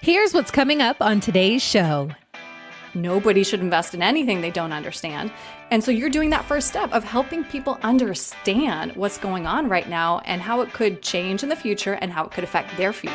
Here's what's coming up on today's show. Nobody should invest in anything they don't understand. And so you're doing that first step of helping people understand what's going on right now and how it could change in the future and how it could affect their future.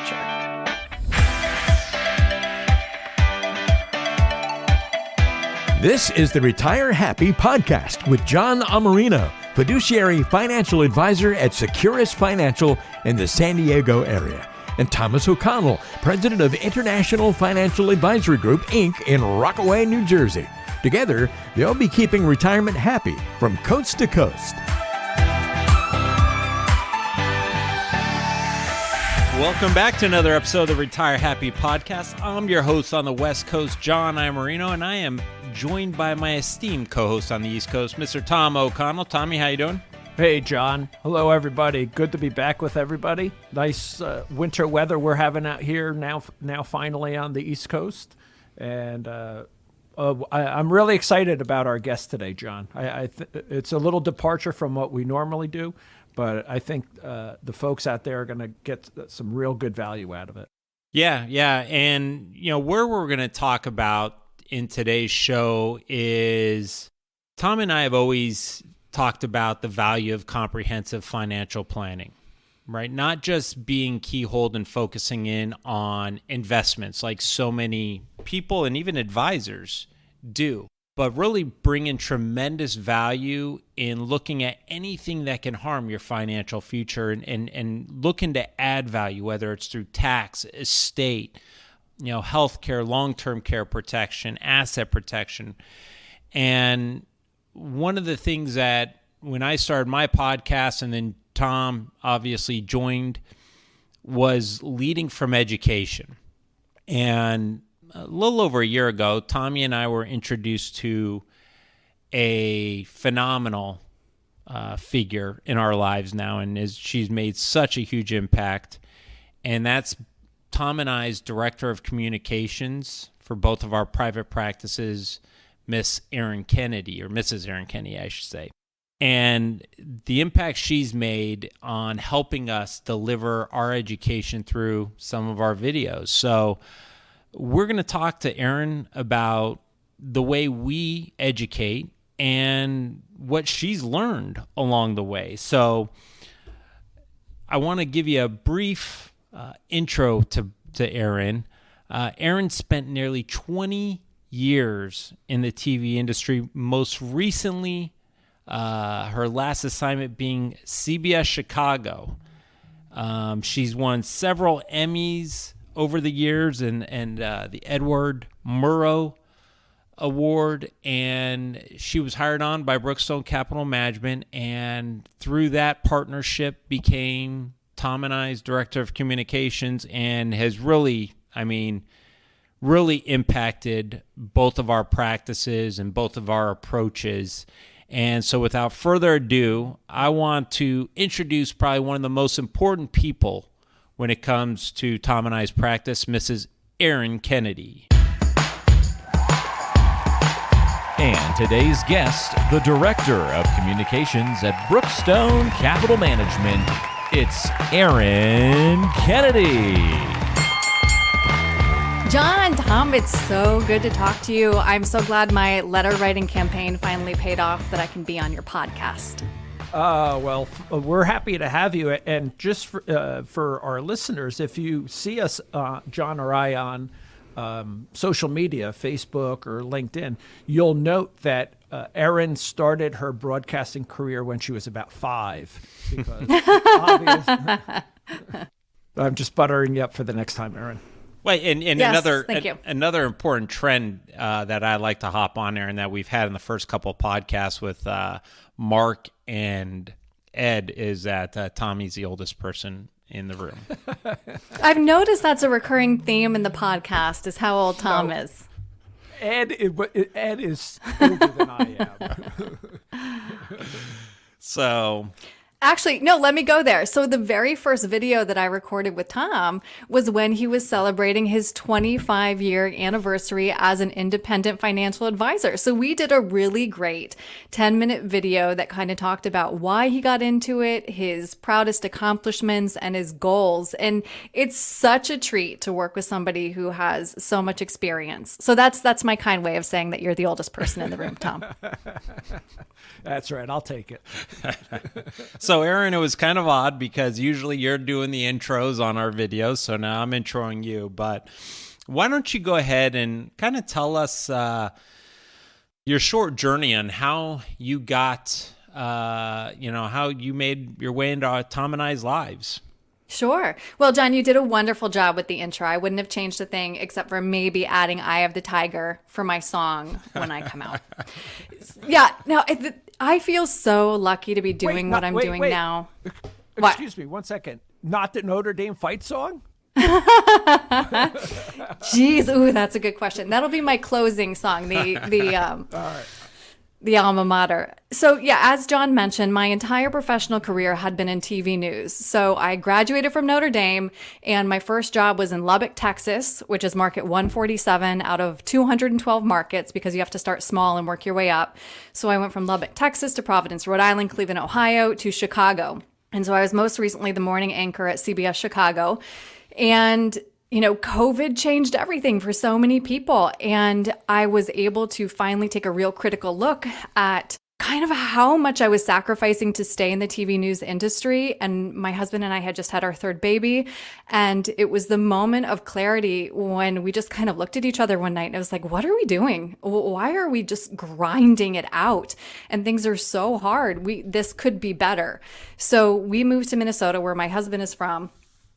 This is the Retire Happy podcast with John Amarino, fiduciary financial advisor at Securus Financial in the San Diego area, and Thomas O'Connell, president of International Financial Advisory Group, Inc. in Rockaway, New Jersey. Together, they'll be keeping retirement happy from coast to coast. Welcome back to another episode of the Retire Happy podcast. I'm your host on the West Coast, John Amarino, and I am joined by my esteemed co-host on the East Coast, Mr. Tom O'Connell. Tommy, how you doing? Hey, John. Hello, everybody. Good to be back with everybody. Nice winter weather we're having out here now finally on the East Coast. And I'm really excited about our guest today, John. It's a little departure from what we normally do, but I think the folks out there are going to get some real good value out of it. Yeah. And, where we're going to talk about in today's show is Tom and I have always talked about the value of comprehensive financial planning, right? Not just being keyholed and focusing in on investments like so many people and even advisors do, but really bringing tremendous value in looking at anything that can harm your financial future and looking to add value, whether it's through tax, estate, healthcare, long-term care protection, asset protection. And one of the things that when I started my podcast and then Tom obviously joined was leading from education. And a little over a year ago, Tommy and I were introduced to a phenomenal figure in our lives now, and she's made such a huge impact. And that's Tom and I's director of communications for both of our private practices, Miss Erin Kennedy, or Mrs. Erin Kennedy, I should say. And the impact she's made on helping us deliver our education through some of our videos. So we're going to talk to Erin about the way we educate and what she's learned along the way. So I want to give you a brief intro to Erin. Erin spent nearly 20 years in the TV industry, most recently her last assignment being CBS Chicago. She's won several Emmys over the years and the Edward Murrow Award, and she was hired on by Brookstone Capital Management, and through that partnership became Tom and I's director of communications and has really impacted both of our practices and both of our approaches. And so without further ado, I want to introduce probably one of the most important people when it comes to Tom and I's practice, Mrs. Erin Kennedy. And today's guest, the Director of Communications at Brookstone Capital Management, it's Erin Kennedy. John, Tom, it's so good to talk to you. I'm so glad my letter writing campaign finally paid off that I can be on your podcast. Well, we're happy to have you. And just for our listeners, if you see us, John or I, on social media, Facebook or LinkedIn, you'll note that Erin started her broadcasting career when she was about 5. Because I'm just buttering you up for the next time, Erin. Well, and yes, another important trend that I like to hop on there and that we've had in the first couple of podcasts with Mark and Ed is that Tommy's the oldest person in the room. I've noticed that's a recurring theme in the podcast is how old Tom is. Ed is older than I am. So Actually, no, let me go there. So the very first video that I recorded with Tom was when he was celebrating his 25-year anniversary as an independent financial advisor. So we did a really great 10-minute video that kind of talked about why he got into it, his proudest accomplishments, and his goals. And it's such a treat to work with somebody who has so much experience. So that's my kind way of saying that you're the oldest person in the room, Tom. That's right. I'll take it. So, Erin, it was kind of odd because usually you're doing the intros on our videos. So now I'm introing you. But why don't you go ahead and kind of tell us your short journey on how you got, how you made your way into Tom and I's lives? Sure. Well, John, you did a wonderful job with the intro. I wouldn't have changed a thing except for maybe adding Eye of the Tiger for my song when I come out. Yeah. No, I feel so lucky to be doing what I'm doing now. Excuse me, 1 second. Not the Notre Dame fight song? Jeez. Ooh, that's a good question. That'll be my closing song. All right. The alma mater. So yeah, as John mentioned, my entire professional career had been in TV news. So I graduated from Notre Dame and my first job was in Lubbock, Texas, which is market 147 out of 212 markets because you have to start small and work your way up. So I went from Lubbock, Texas to Providence, Rhode Island, Cleveland, Ohio to Chicago. And so I was most recently the morning anchor at CBS Chicago. And COVID changed everything for so many people. And I was able to finally take a real critical look at kind of how much I was sacrificing to stay in the TV news industry. And my husband and I had just had our third baby. And it was the moment of clarity when we just kind of looked at each other one night and it was like, what are we doing? Why are we just grinding it out? And things are so hard. This could be better. So we moved to Minnesota, where my husband is from.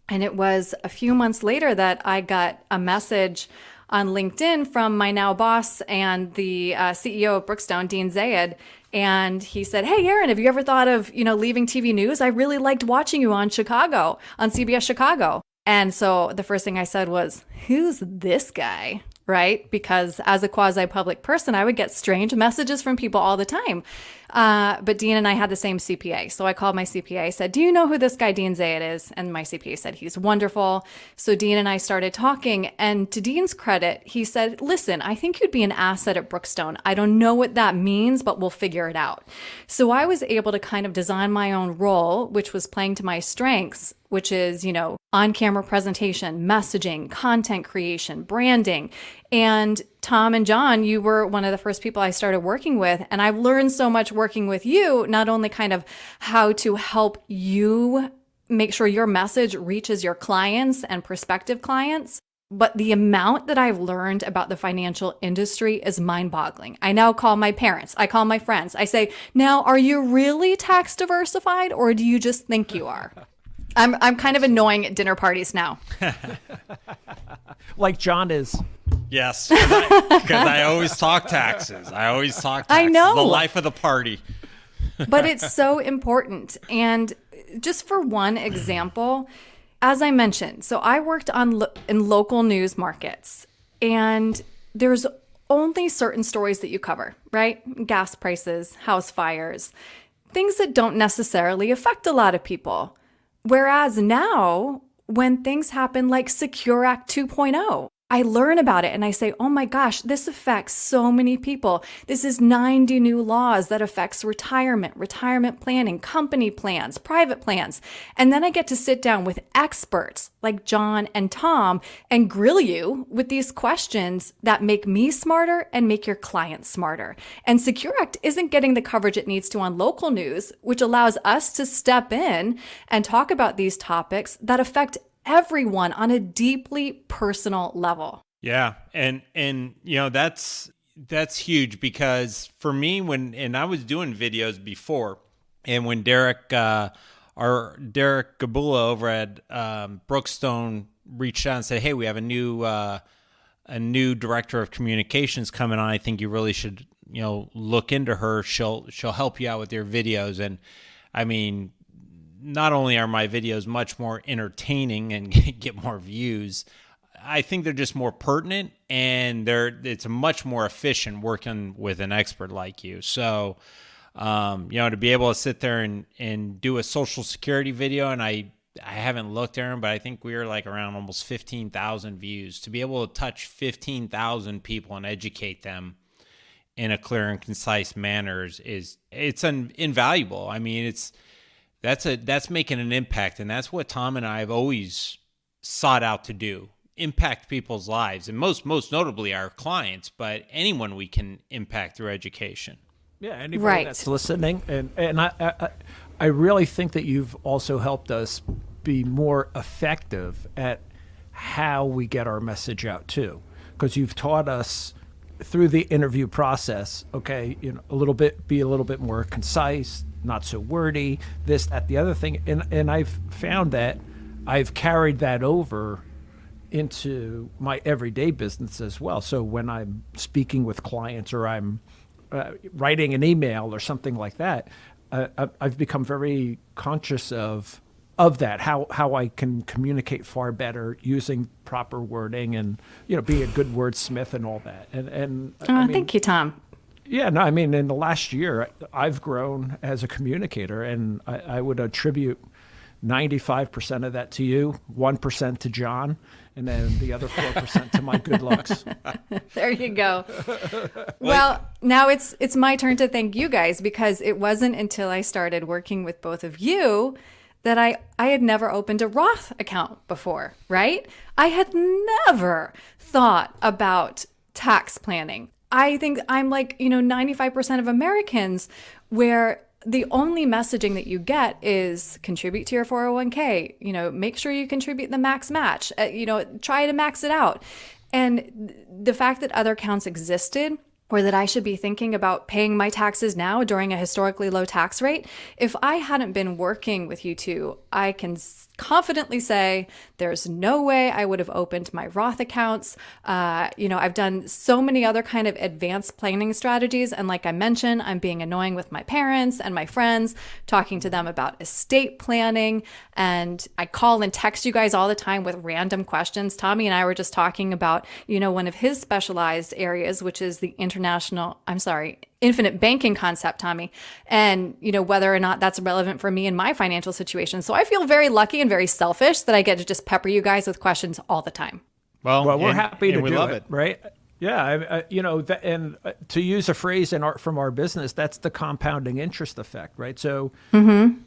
And it was a few months later that I got a message on LinkedIn from my now boss and the CEO of Brookstone, Dean Zayed. And he said, hey, Erin, have you ever thought of, leaving TV news? I really liked watching you on CBS Chicago. And so the first thing I said was, who's this guy? Right? Because as a quasi-public person, I would get strange messages from people all the time. But Dean and I had the same CPA. So I called my CPA, said, do you know who this guy Dean Zayed is? And my CPA said, he's wonderful. So Dean and I started talking. And to Dean's credit, he said, listen, I think you'd be an asset at Brookstone. I don't know what that means, but we'll figure it out. So I was able to kind of design my own role, which was playing to my strengths, which is, on-camera presentation, messaging, content creation, branding. And Tom and John, you were one of the first people I started working with. And I've learned so much working with you, not only kind of how to help you make sure your message reaches your clients and prospective clients, but the amount that I've learned about the financial industry is mind-boggling. I now call my parents. I call my friends. I say, now, are you really tax diversified or do you just think you are? I'm kind of annoying at dinner parties now. Like John is. Yes, because I always talk taxes. I know. The life of the party. But it's so important. And just for one example, as I mentioned, so I worked in local news markets, and there's only certain stories that you cover, right? Gas prices, house fires, things that don't necessarily affect a lot of people. Whereas now, when things happen like Secure Act 2.0, I learn about it and I say, oh my gosh, this affects so many people. This is 90 new laws that affects retirement planning, company plans, private plans. And then I get to sit down with experts like John and Tom and grill you with these questions that make me smarter and make your clients smarter. And Secure Act isn't getting the coverage it needs to on local news, which allows us to step in and talk about these topics that affect everyone on a deeply personal level. Yeah. And that's huge, because for me, and I was doing videos before, and when Derek Gabula over at Brookstone reached out and said, hey, we have a new director of communications coming on. I think you really should, look into her. She'll help you out with your videos. And I mean, not only are my videos much more entertaining and get more views, I think they're just more pertinent, and it's much more efficient working with an expert like you. So To be able to sit there and do a Social Security video, and I haven't looked, Erin, but I think we were like around almost 15,000 views. To be able to touch 15,000 people and educate them in a clear and concise manner it's invaluable. I mean, that's making an impact, and that's what Tom and I have always sought out to do. Impact people's lives, and most notably our clients, but anyone we can impact through education. Yeah, anybody that's listening, and I really think that you've also helped us be more effective at how we get our message out too, because you've taught us through the interview process. Okay, be a little bit more concise, not so wordy, this, that, the other thing, and I've found that I've carried that over into my everyday business as well. So when I'm speaking with clients or I'm writing an email or something like that, I've become very conscious of that, how I can communicate far better using proper wording and, be a good wordsmith and all that. And thank you, Tom. Yeah, no, I mean, in the last year, I've grown as a communicator, and I would attribute 95% of that to you, 1% to John, and then the other 4% to my good looks. There you go. Well, now it's my turn to thank you guys, because it wasn't until I started working with both of you that I had never opened a Roth account before, right? I had never thought about tax planning. I think I'm like, 95% of Americans, where the only messaging that you get is contribute to your 401k, make sure you contribute the max match, try to max it out. And the fact that other accounts existed, or that I should be thinking about paying my taxes now during a historically low tax rate, if I hadn't been working with you two, I can confidently say there's no way I would have opened my Roth accounts. I've done so many other kind of advanced planning strategies. And like I mentioned, I'm being annoying with my parents and my friends, talking to them about estate planning. And I call and text you guys all the time with random questions. Tommy and I were just talking about, one of his specialized areas, which is the infinite banking concept, Tommy, and whether or not that's relevant for me in my financial situation. So I feel very lucky and very selfish that I get to just pepper you guys with questions all the time. Well, we're happy to do it, right? Yeah, and to use a phrase from our business, that's the compounding interest effect, right? So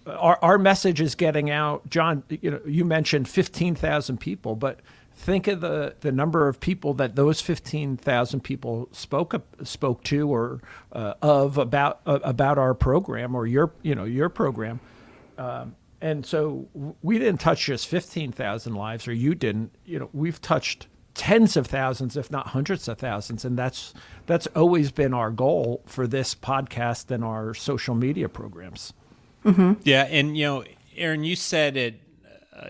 our message is getting out. John, you mentioned 15,000 people, but think of the number of people that those 15,000 people spoke to or about our program or your program. And so we didn't touch just 15,000 lives, or you didn't. We've touched tens of thousands, if not hundreds of thousands, and that's always been our goal for this podcast and our social media programs. Mm-hmm. Yeah, and Erin, you said it.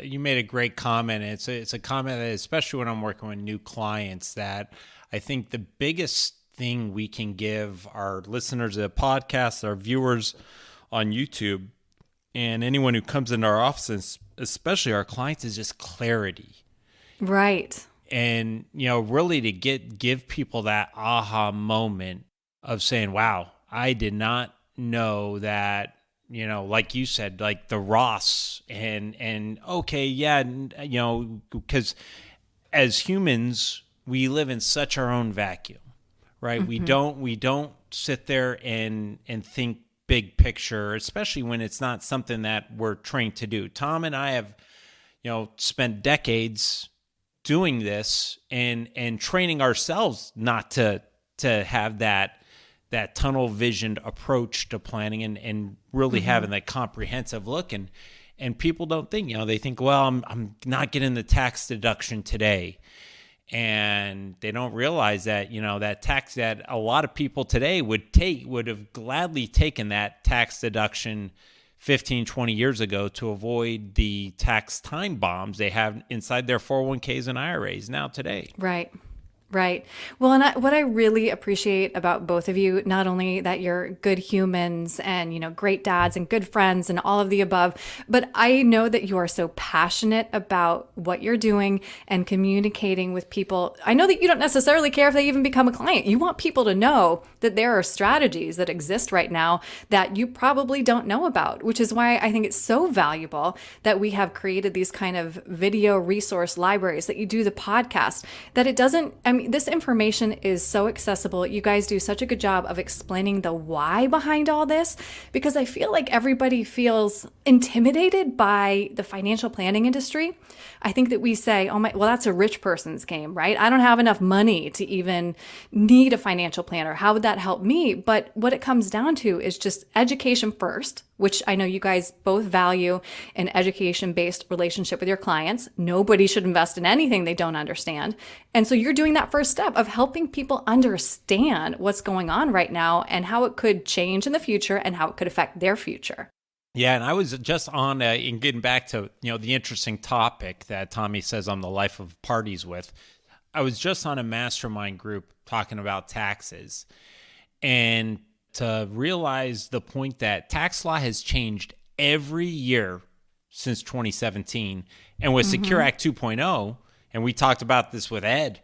You made a great comment. It's a comment that, especially when I'm working with new clients, that I think the biggest thing we can give our listeners of the podcast, our viewers on YouTube, and anyone who comes into our offices, especially our clients, is just clarity. Right. And, really to give people that aha moment of saying, wow, I did not know that, like you said, like the Roths and okay, yeah, because as humans, we live in such our own vacuum, right? Mm-hmm. We don't sit there and think big picture, especially when it's not something that we're trained to do. Tom and I have, spent decades doing this and training ourselves not to have that tunnel visioned approach to planning and really having that comprehensive look. And people don't think, they think, well, I'm not getting the tax deduction today. And they don't realize that, that tax that a lot of people today would have gladly taken that tax deduction 15, 20 years ago to avoid the tax time bombs they have inside their 401ks and IRAs now today. Right. Right. Well, and what I really appreciate about both of you, not only that you're good humans and, great dads and good friends and all of the above, but I know that you are so passionate about what you're doing and communicating with people. I know that you don't necessarily care if they even become a client. You want people to know that there are strategies that exist right now that you probably don't know about, which is why I think it's so valuable that we have created these kind of video resource libraries, that you do the podcast, that it doesn't, this information is so accessible. You guys do such a good job of explaining the why behind all this, because I feel like everybody feels intimidated by the financial planning industry. I think that we say, well, that's a rich person's game, right? I don't have enough money to even need a financial planner. How would that help me? But what it comes down to is just education first, which I know you guys both value an education-based relationship with your clients. Nobody should invest in anything they don't understand. And so you're doing that first step of helping people understand what's going on right now and how it could change in the future and how it could affect their future. Yeah, and I was just on, in getting back to, the interesting topic that Tommy says on the life of parties with, I was just on a mastermind group talking about taxes, and to realize the point that tax law has changed every year since 2017. And with Secure Act 2.0, and we talked about this with Ed,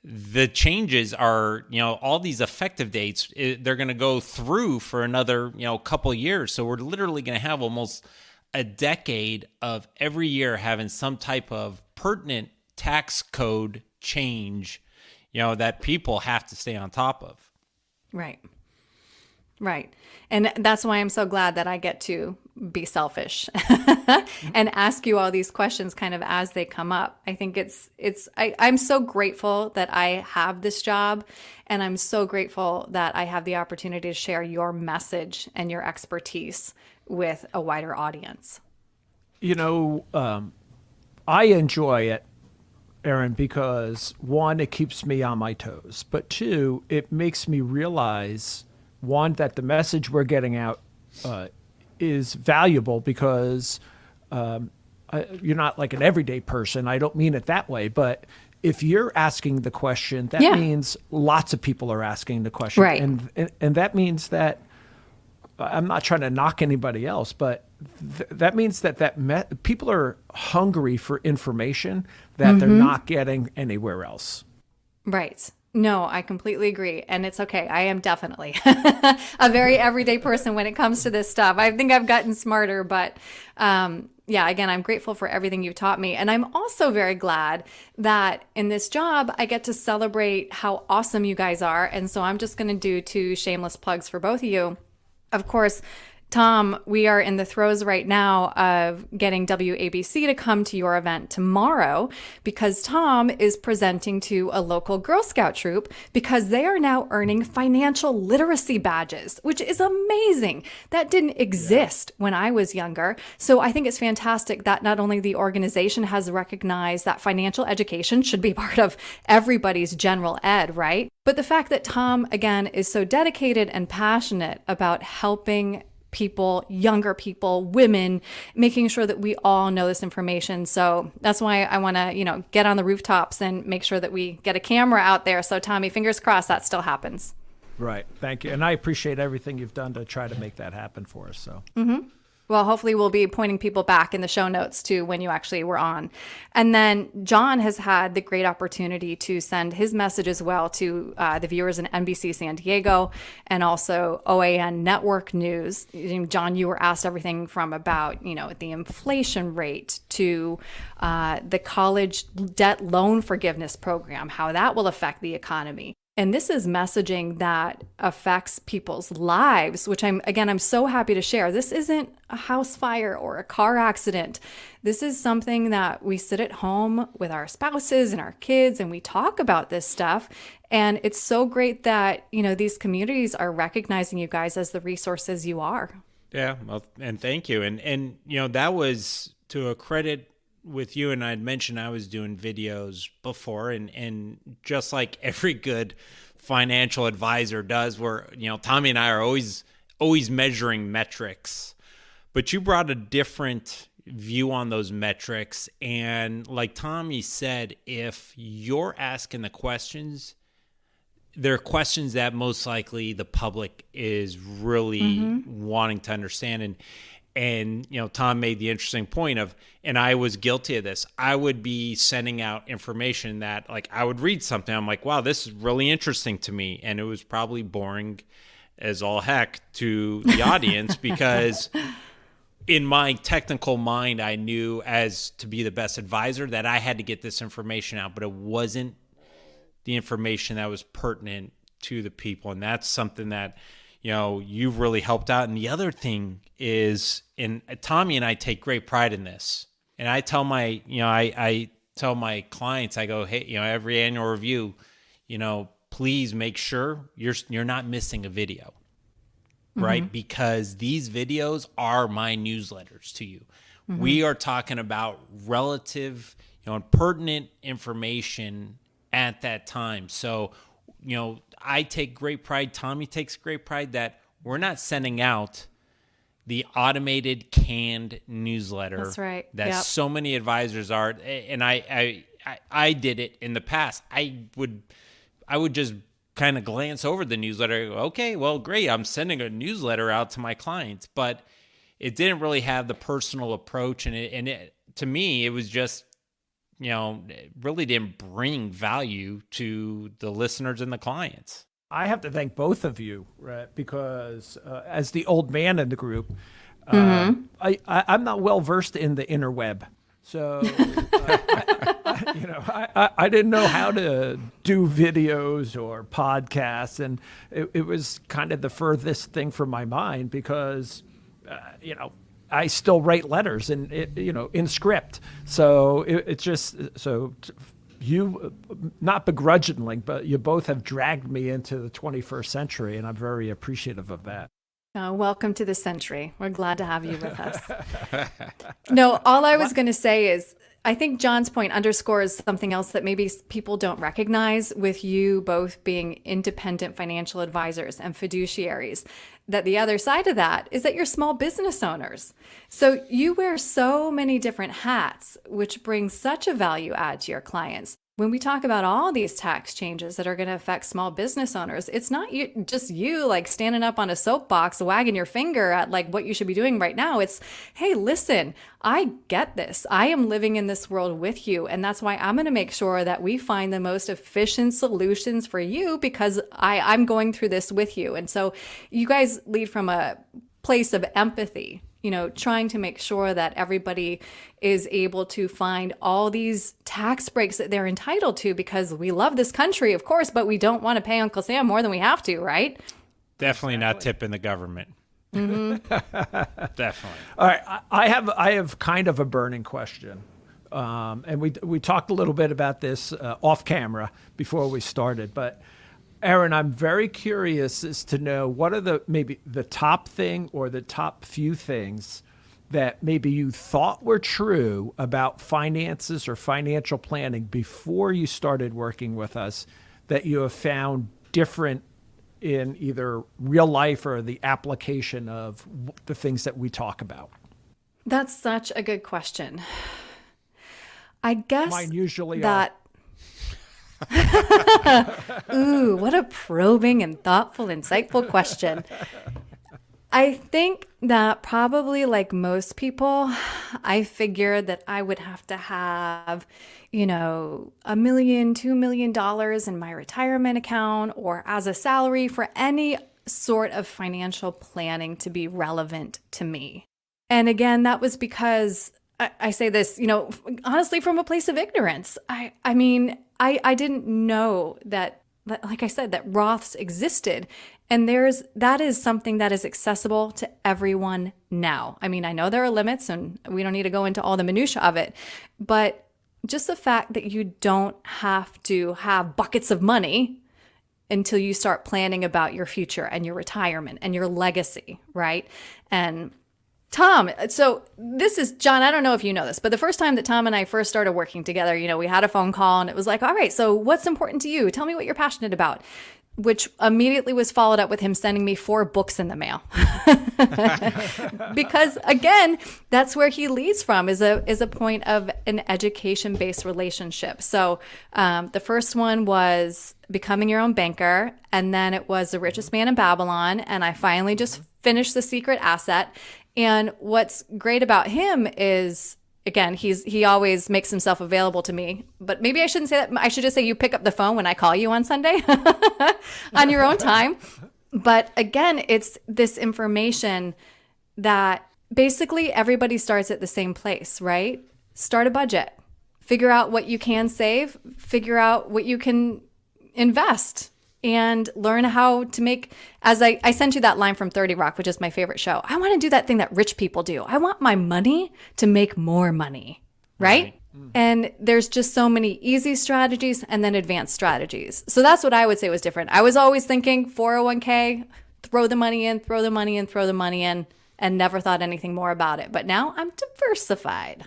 the changes are, all these effective dates, they're going to go through for another, couple years. So we're literally going to have almost a decade of every year having some type of pertinent tax code change, that people have to stay on top of. Right. Right. And that's why I'm so glad that I get to be selfish and ask you all these questions kind of as they come up. I think I'm so grateful that I have this job, and I'm so grateful that I have the opportunity to share your message and your expertise with a wider audience. I enjoy it, Erin, because one, it keeps me on my toes, but two, it makes me realize, one, that the message we're getting out is valuable because you're not like an everyday person. I don't mean it that way, but if you're asking the question, that means lots of people are asking the question. Right. And that means that, I'm not trying to knock anybody else, but that means that people are hungry for information that they're not getting anywhere else. Right. No, I completely agree. And it's okay. I am definitely a very everyday person when it comes to this stuff. I think I've gotten smarter, but again, I'm grateful for everything you've taught me. And I'm also very glad that in this job, I get to celebrate how awesome you guys are. And so I'm just going to do 2 shameless plugs for both of you. Of course, Tom, we are in the throes right now of getting WABC to come to your event tomorrow, because Tom is presenting to a local Girl Scout troop because they are now earning financial literacy badges, which is amazing. That didn't exist when I was younger. So I think it's fantastic that not only the organization has recognized that financial education should be part of everybody's general ed, right? But the fact that Tom, again, is so dedicated and passionate about helping people, younger people, women, making sure that we all know this information. So that's why I want to, get on the rooftops and make sure that we get a camera out there. So Tommy, fingers crossed that still happens. Right. Thank you. And I appreciate everything you've done to try to make that happen for us. So. Well, hopefully we'll be pointing people back in the show notes to when you actually were on. And then John has had the great opportunity to send his message as well to the viewers in NBC San Diego and also OAN Network News. John, you were asked everything from about, the inflation rate to the college debt loan forgiveness program, how that will affect the economy. And this is messaging that affects people's lives, which I'm so happy to share. This isn't a house fire or a car accident. This is something that we sit at home with our spouses and our kids and we talk about this stuff. And it's so great that, these communities are recognizing you guys as the resources you are. Yeah, well, and thank you. And that was to a credit with you, and I'd mentioned I was doing videos before, and just like every good financial advisor does, where Tommy and I are always measuring metrics, but you brought a different view on those metrics. And like Tommy said, if you're asking the questions, they're questions that most likely the public is really wanting to understand. And Tom made the interesting point of, and I was guilty of this, I would be sending out information that, like, I would read something, I'm like, wow, this is really interesting to me. And it was probably boring as all heck to the audience because in my technical mind, I knew as to be the best advisor that I had to get this information out, but it wasn't the information that was pertinent to the people. And that's something that, you've really helped out. And the other thing is, and Tommy and I take great pride in this. And I tell my, I tell my clients, I go, hey, every annual review, please make sure you're not missing a video, right? Because these videos are my newsletters to you. We are talking about relative, and pertinent information at that time. So, I take great pride, Tommy takes great pride that we're not sending out the automated canned newsletter. That's right. That so many advisors are. And I did it in the past. I would just kind of glance over the newsletter. Go, okay, well, great. I'm sending a newsletter out to my clients, but it didn't really have the personal approach. And to me, it was just, it really didn't bring value to the listeners and the clients. I have to thank both of you, right? Because as the old man in the group, I'm not well versed in the interweb. So, I didn't know how to do videos or podcasts. And it was kind of the furthest thing from my mind because, I still write letters and in script. So it's just so you, not begrudgingly, but you both have dragged me into the 21st century, and I'm very appreciative of that. Welcome to the century. We're glad to have you with us. No, all I was going to say is, I think John's point underscores something else that maybe people don't recognize with you both being independent financial advisors and fiduciaries, that the other side of that is that you're small business owners. So you wear so many different hats, which brings such a value add to your clients. When we talk about all these tax changes that are going to affect small business owners, it's not just you like standing up on a soapbox, wagging your finger at like what you should be doing right now. It's, hey, listen, I get this. I am living in this world with you. And that's why I'm going to make sure that we find the most efficient solutions for you because I'm going through this with you. And so you guys lead from a place of empathy, trying to make sure that everybody is able to find all these tax breaks that they're entitled to because we love this country, of course, but we don't want to pay Uncle Sam more than we have to, right? Definitely not tipping the government. Definitely. All right. I have kind of a burning question. And we talked a little bit about this off camera before we started, but Erin, I'm very curious as to know what are maybe the top thing or the top few things that maybe you thought were true about finances or financial planning before you started working with us that you have found different in either real life or the application of the things that we talk about? That's such a good question. I guess mine usually that. Ooh, what a probing and thoughtful, insightful question. I think that probably like most people, I figured that I would have to have, $1 million, $2 million in my retirement account or as a salary for any sort of financial planning to be relevant to me. And again, that was because I say this, honestly, from a place of ignorance. I mean, I didn't know that, like I said, that Roths existed. And that is something that is accessible to everyone now. I mean, I know there are limits and we don't need to go into all the minutia of it, but just the fact that you don't have to have buckets of money until you start planning about your future and your retirement and your legacy, right? And Tom, so this is, John, I don't know if you know this, but the first time that Tom and I first started working together, we had a phone call and it was like, all right, so what's important to you? Tell me what you're passionate about. which immediately was followed up with him sending me 4 books in the mail. Because again, that's where he leads from, is a point of an education-based relationship. So the first one was Becoming Your Own Banker, and then it was The Richest Man in Babylon, and I finally just finished The Secret Asset. And what's great about him is, again, he always makes himself available to me, but maybe I shouldn't say that. I should just say you pick up the phone when I call you on Sunday on your own time. But again, it's this information that basically everybody starts at the same place, right? Start a budget, figure out what you can save, figure out what you can invest, and learn how to make, as I sent you that line from 30 Rock, which is my favorite show. I want to do that thing that rich people do. I want my money to make more money, right? And there's just so many easy strategies and then advanced strategies. So that's what I would say was different. I was always thinking 401k, throw the money in, throw the money in, throw the money in, and never thought anything more about it. But now I'm diversified.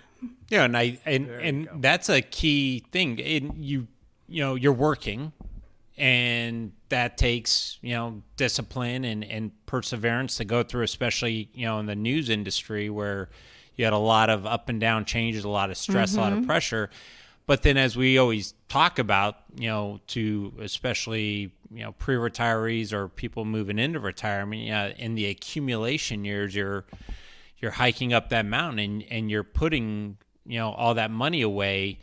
Yeah, and that's a key thing. You're working, and that takes, discipline and perseverance to go through, especially, in the news industry where you had a lot of up and down changes, a lot of stress, a lot of pressure. But then, as we always talk about, to especially, pre-retirees or people moving into retirement, in the accumulation years, you're hiking up that mountain and you're putting, all that money away.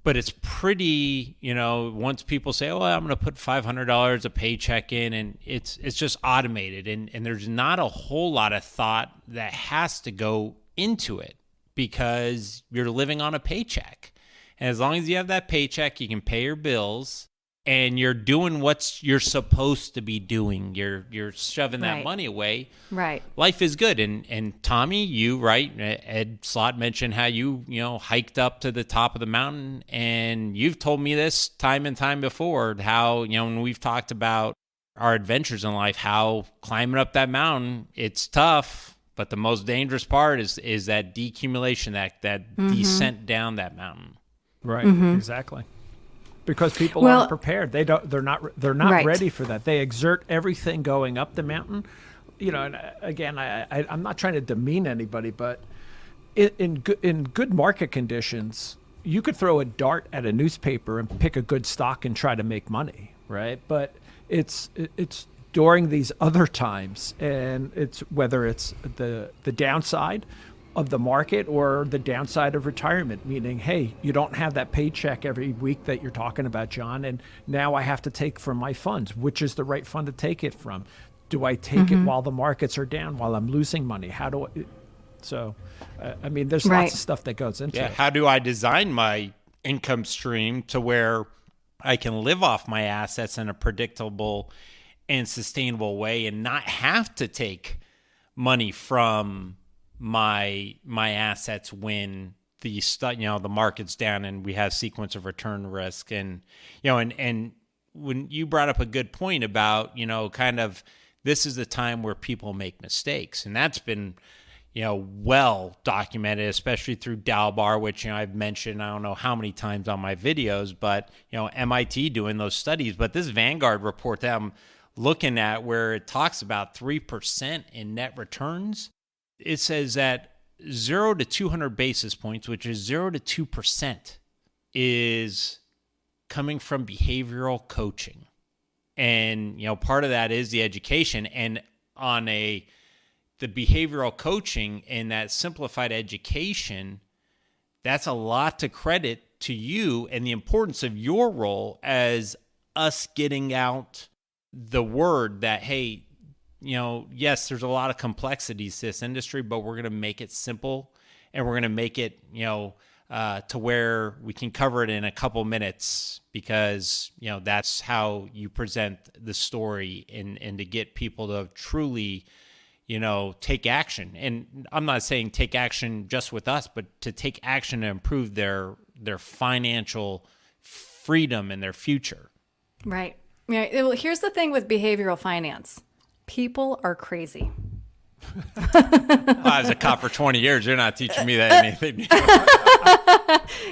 But it's pretty, once people say, oh, I'm going to put $500 a paycheck in, and it's just automated. And there's not a whole lot of thought that has to go into it because you're living on a paycheck. And as long as you have that paycheck, you can pay your bills and you're doing what you're supposed to be doing. You're shoving that money away. Right. Life is good. And Tommy, you, right? Ed Slott mentioned how you hiked up to the top of the mountain, and you've told me this time and time before, how, when we've talked about our adventures in life, how climbing up that mountain, it's tough, but the most dangerous part is that decumulation, that descent down that mountain. Right. Exactly. Because people aren't prepared. They're not ready for that. They exert everything going up the mountain. And again, I'm not trying to demean anybody, but in good market conditions, you could throw a dart at a newspaper and pick a good stock and try to make money, right? But it's during these other times, and it's whether it's the downside of the market or the downside of retirement, meaning, hey, you don't have that paycheck every week that you're talking about, John, and now I have to take from my funds. Which is the right fund to take it from? Do I take it while the markets are down, while I'm losing money? How do I? So, there's lots of stuff that goes into it. How do I design my income stream to where I can live off my assets in a predictable and sustainable way and not have to take money from my assets when the market's down and we have sequence of return risk? And and when you brought up a good point about kind of this is the time where people make mistakes, and that's been well documented, especially through Dalbar, which I've mentioned I don't know how many times on my videos, but MIT doing those studies. But this Vanguard report that I'm looking at, where it talks about 3% in net returns, it says that 0 to 200 basis points, which is 0 to 2%, is coming from behavioral coaching. And, part of that is the education. And on the behavioral coaching and that simplified education, that's a lot to credit to you and the importance of your role as us getting out the word that, hey, yes, there's a lot of complexities to this industry, but we're going to make it simple, and we're going to make it, to where we can cover it in a couple minutes, because, that's how you present the story and to get people to truly, take action. And I'm not saying take action just with us, but to take action to improve their financial freedom and their future. Right. Yeah. Well, here's the thing with behavioral finance. People are crazy. I was a cop for 20 years. You're not teaching me that anything.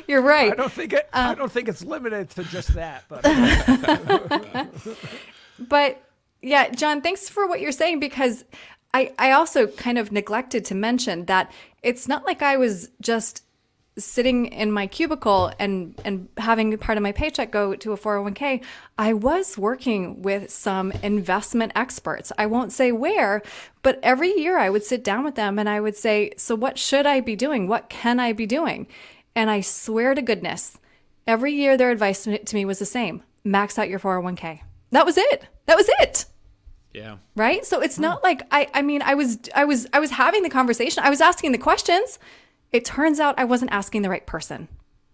You're right. I don't think it's limited to just that. But But yeah, John, thanks for what you're saying, because I also kind of neglected to mention that it's not like I was just sitting in my cubicle and having part of my paycheck go to a 401k. I was working with some investment experts. I won't say where, but every year I would sit down with them and I would say, so what should I be doing? What can I be doing? And I swear to goodness, every year their advice to me was the same: max out your 401k. That was it. That was it. Yeah. Right? So it's not like I mean, I was having the conversation. I was asking the questions. It turns out I wasn't asking the right person.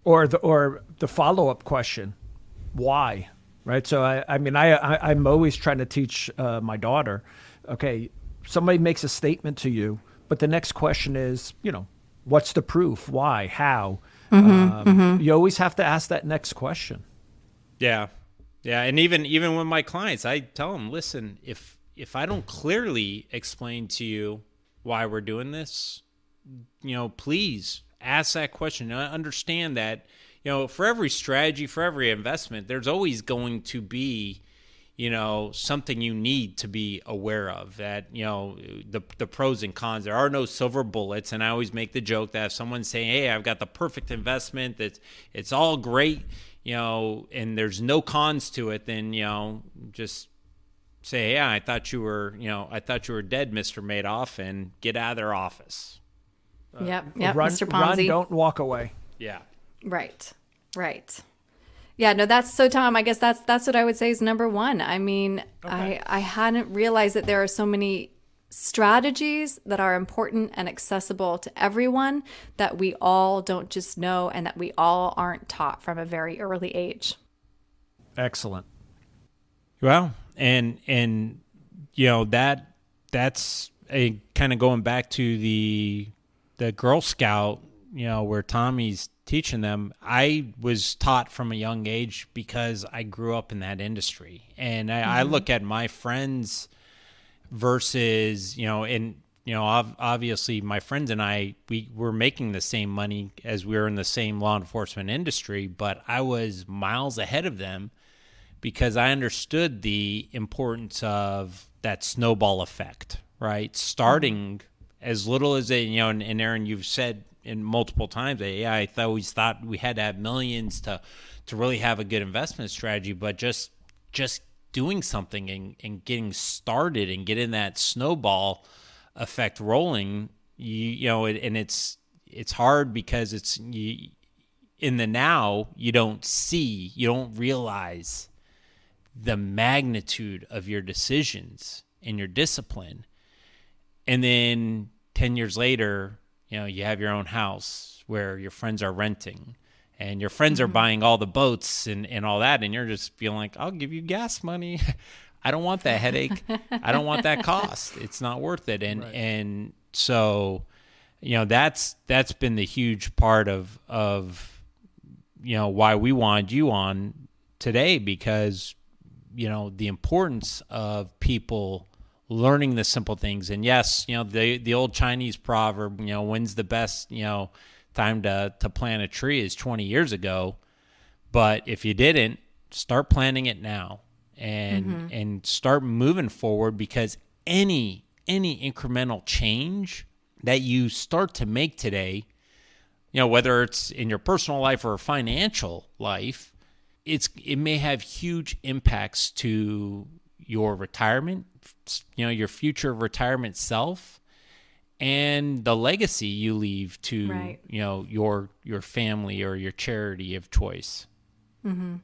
Or the follow-up question, why? Right? So I'm always trying to teach my daughter, okay, somebody makes a statement to you, but the next question is, what's the proof? Why? How? You always have to ask that next question. Yeah. Yeah. And even with my clients, I tell them, listen, if I don't clearly explain to you why we're doing this, please ask that question. Understand that, for every strategy, for every investment, there's always going to be, something you need to be aware of, that, the pros and cons. There are no silver bullets. And I always make the joke that if someone's saying, hey, I've got the perfect investment, that it's all great, and there's no cons to it, then, just say, yeah, I thought you were dead, Mr. Madoff, and get out of their office. Yep, Run, Mr. Ponzi. Run, don't walk away. Yeah. Right. Yeah, no, that's so, Tom, I guess that's what I would say is number one. I mean, okay. I hadn't realized that there are so many strategies that are important and accessible to everyone that we all don't just know and that we all aren't taught from a very early age. Excellent. Well, and that's a kind of going back to the Girl Scout, where Tommy's teaching them. I was taught from a young age because I grew up in that industry. And I look at my friends versus, obviously my friends and I, we were making the same money as we were in the same law enforcement industry, but I was miles ahead of them because I understood the importance of that snowball effect, right? Starting as little as and Erin, you've said in multiple times that, yeah, I always thought we had to have millions to really have a good investment strategy, but just doing something and getting started and getting that snowball effect rolling, and it's hard because it's in the now, you don't realize the magnitude of your decisions and your discipline. And then 10 years later, you have your own house where your friends are renting and your friends are buying all the boats and all that. And you're just feeling like, I'll give you gas money. I don't want that headache. I don't want that cost. It's not worth it. And so, that's been the huge part of why we wanted you on today, because, the importance of people learning the simple things. And yes, the old Chinese proverb, when's the best, time to plant a tree is 20 years ago. But if you didn't, start planting it now and start moving forward, because any incremental change that you start to make today, whether it's in your personal life or financial life, it may have huge impacts to your retirement, your future retirement self, and the legacy you leave to, your family or your charity of choice. Mm-hmm.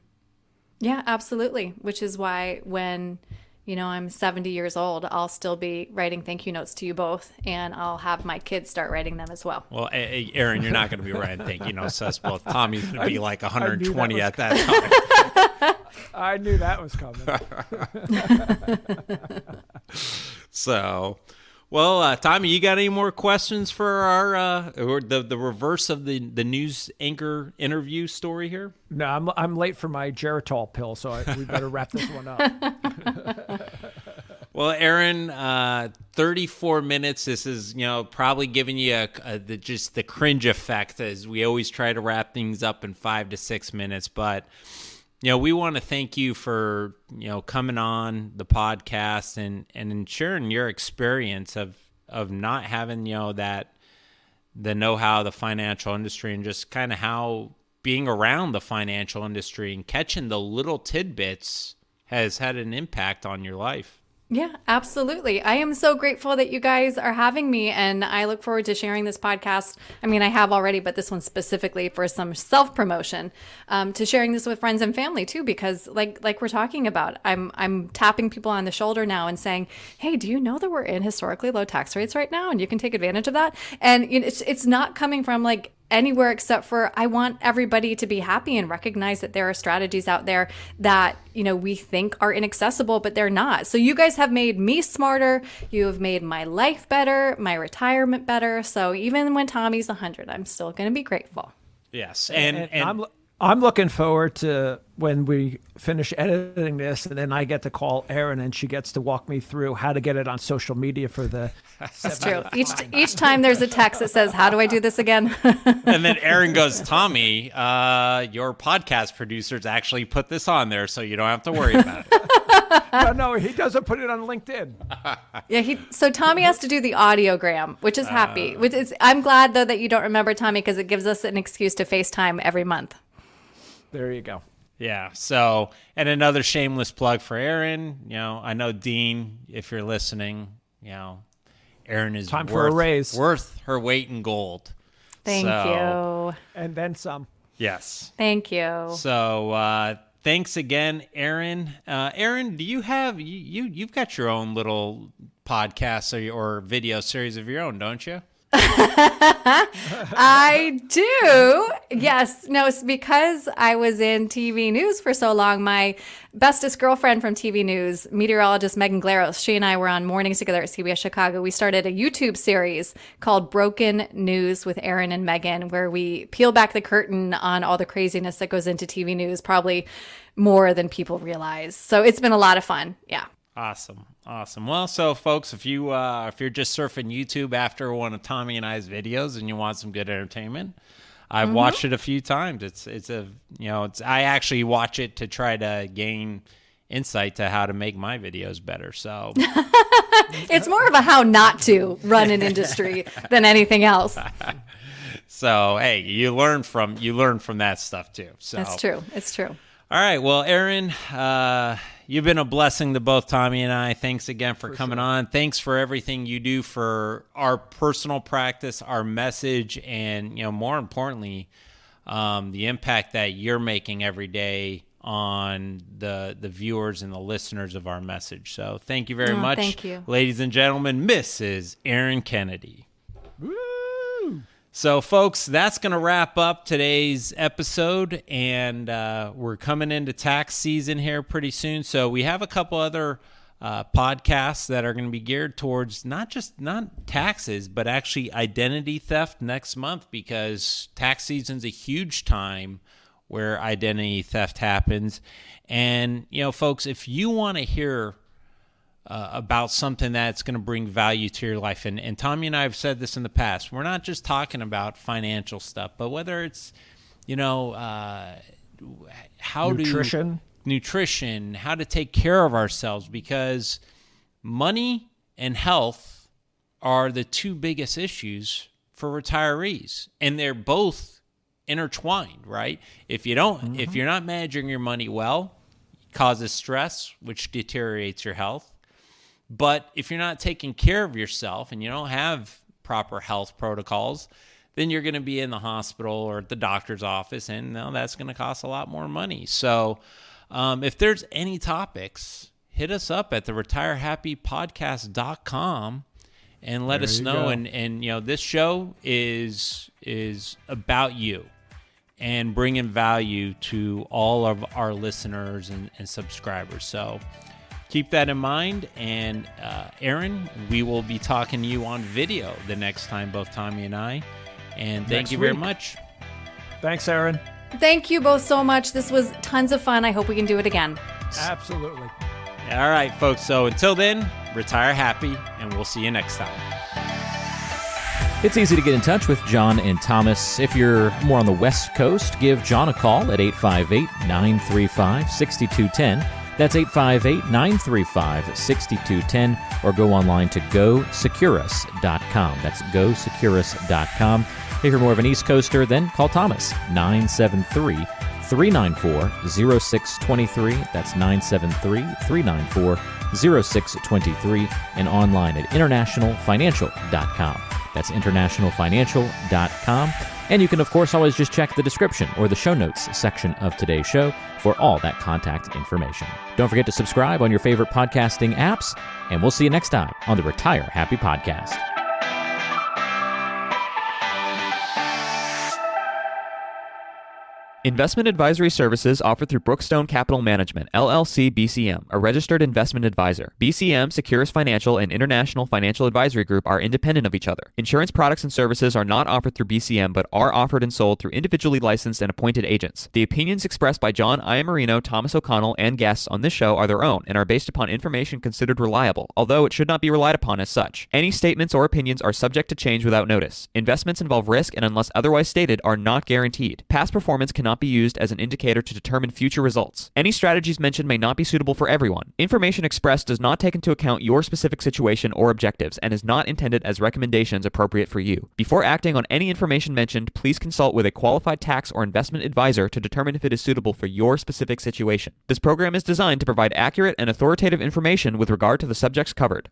Yeah, absolutely. Which is why when, I'm 70 years old, I'll still be writing thank you notes to you both, and I'll have my kids start writing them as well. Well, Erin, you're not going to be writing thank you notes to us both. Tommy's going to be like 120 at that time. I knew that was coming. So, well, Tommy, you got any more questions for our or the reverse of the news anchor interview story here? No, I'm late for my Geritol pill, so we better wrap this one up. Well, Erin, 34 minutes. This is, probably giving you just the cringe effect, as we always try to wrap things up in 5 to 6 minutes. But we want to thank you for, coming on the podcast and sharing your experience of not having, the know-how of the financial industry, and just kind of how being around the financial industry and catching the little tidbits has had an impact on your life. Yeah, absolutely. I am so grateful that you guys are having me, and I look forward to sharing this podcast. I mean, I have already, but this one specifically for some self-promotion, to sharing this with friends and family too, because like we're talking about, I'm tapping people on the shoulder now and saying, hey, do you know that we're in historically low tax rates right now, and you can take advantage of that? And it's not coming from like anywhere except for I want everybody to be happy and recognize that there are strategies out there that, we think are inaccessible, but they're not. So you guys have made me smarter. You have made my life better, my retirement better. So even when Tommy's 100, I'm still going to be grateful. Yes. And I'm looking forward to when we finish editing this, and then I get to call Erin, and she gets to walk me through how to get it on social media for the. That's true. Each time there's a text that says, "How do I do this again?" And then Erin goes, "Tommy, your podcast producers actually put this on there, so you don't have to worry about it." No, he doesn't put it on LinkedIn. Yeah, so Tommy has to do the audiogram, which is happy. I'm glad though that you don't remember, Tommy, because it gives us an excuse to FaceTime every month. There you go. Yeah. So, and another shameless plug for Erin. I know Dean, if you're listening, Erin is time for a raise. Worth her weight in gold. Thank you. And then some. Yes. Thank you. So, thanks again, Erin. Erin, do you have you've got your own little podcast or video series of your own, don't you? I do. Yes. No, it's because I was in TV news for so long. My bestest girlfriend from TV news, meteorologist Megan Glaros, she and I were on mornings together at CBS Chicago. We started a YouTube series called Broken News with Erin and Megan, where we peel back the curtain on all the craziness that goes into TV news, probably more than people realize. So it's been a lot of fun. Yeah. Awesome. Well, so folks, if you're just surfing YouTube after one of Tommy and I's videos and you want some good entertainment, I've watched it a few times. I actually watch it to try to gain insight to how to make my videos better. So it's more of a how not to run an industry than anything else. So, hey, you learn from that stuff too. So It's true. It's true. All right. Well, Erin, you've been a blessing to both Tommy and I. Thanks again for coming on. Thanks for everything you do for our personal practice, our message, and more importantly, the impact that you're making every day on the viewers and the listeners of our message. So thank you very much. Thank you. Ladies and gentlemen, Mrs. Erin Kennedy. Woo! So, folks, that's going to wrap up today's episode, and we're coming into tax season here pretty soon. So we have a couple other podcasts that are going to be geared towards not taxes, but actually identity theft next month, because tax season's a huge time where identity theft happens. And, folks, if you want to hear about something that's going to bring value to your life. And Tommy and I have said this in the past. We're not just talking about financial stuff, but whether it's, nutrition, how to take care of ourselves, because money and health are the two biggest issues for retirees, and they're both intertwined, right? If you're not managing your money well, it causes stress, which deteriorates your health. But if you're not taking care of yourself and you don't have proper health protocols, then you're going to be in the hospital or at the doctor's office, and that's going to cost a lot more money. So if there's any topics, hit us up at the retirehappypodcast.com and let us know. And this show is about you and bringing value to all of our listeners and subscribers. So keep that in mind. And Erin, we will be talking to you on video the next time, both Tommy and I. And thank you very much. Thanks, Erin. Thank you both so much. This was tons of fun. I hope we can do it again. Absolutely. All right, folks. So until then, retire happy, and we'll see you next time. It's easy to get in touch with John and Thomas. If you're more on the West Coast, give John a call at 858-935-6210. That's 858-935-6210, or go online to GoSecurus.com. That's GoSecurus.com. If you're more of an East Coaster, then call Thomas, 973-394-0623. That's 973-394-0623, and online at internationalfinancial.com. That's internationalfinancial.com. And you can, of course, always just check the description or the show notes section of today's show for all that contact information. Don't forget to subscribe on your favorite podcasting apps, and we'll see you next time on the Retire Happy Podcast. Investment advisory services offered through Brookstone Capital Management, LLC BCM, a registered investment advisor. BCM, Securus Financial, and International Financial Advisory Group are independent of each other. Insurance products and services are not offered through BCM, but are offered and sold through individually licensed and appointed agents. The opinions expressed by John Iamarino, Thomas O'Connell, and guests on this show are their own and are based upon information considered reliable, although it should not be relied upon as such. Any statements or opinions are subject to change without notice. Investments involve risk and, unless otherwise stated, are not guaranteed. Past performance cannot be used as an indicator to determine future results. Any strategies mentioned may not be suitable for everyone. Information expressed does not take into account your specific situation or objectives and is not intended as recommendations appropriate for you. Before acting on any information mentioned, please consult with a qualified tax or investment advisor to determine if it is suitable for your specific situation. This program is designed to provide accurate and authoritative information with regard to the subjects covered.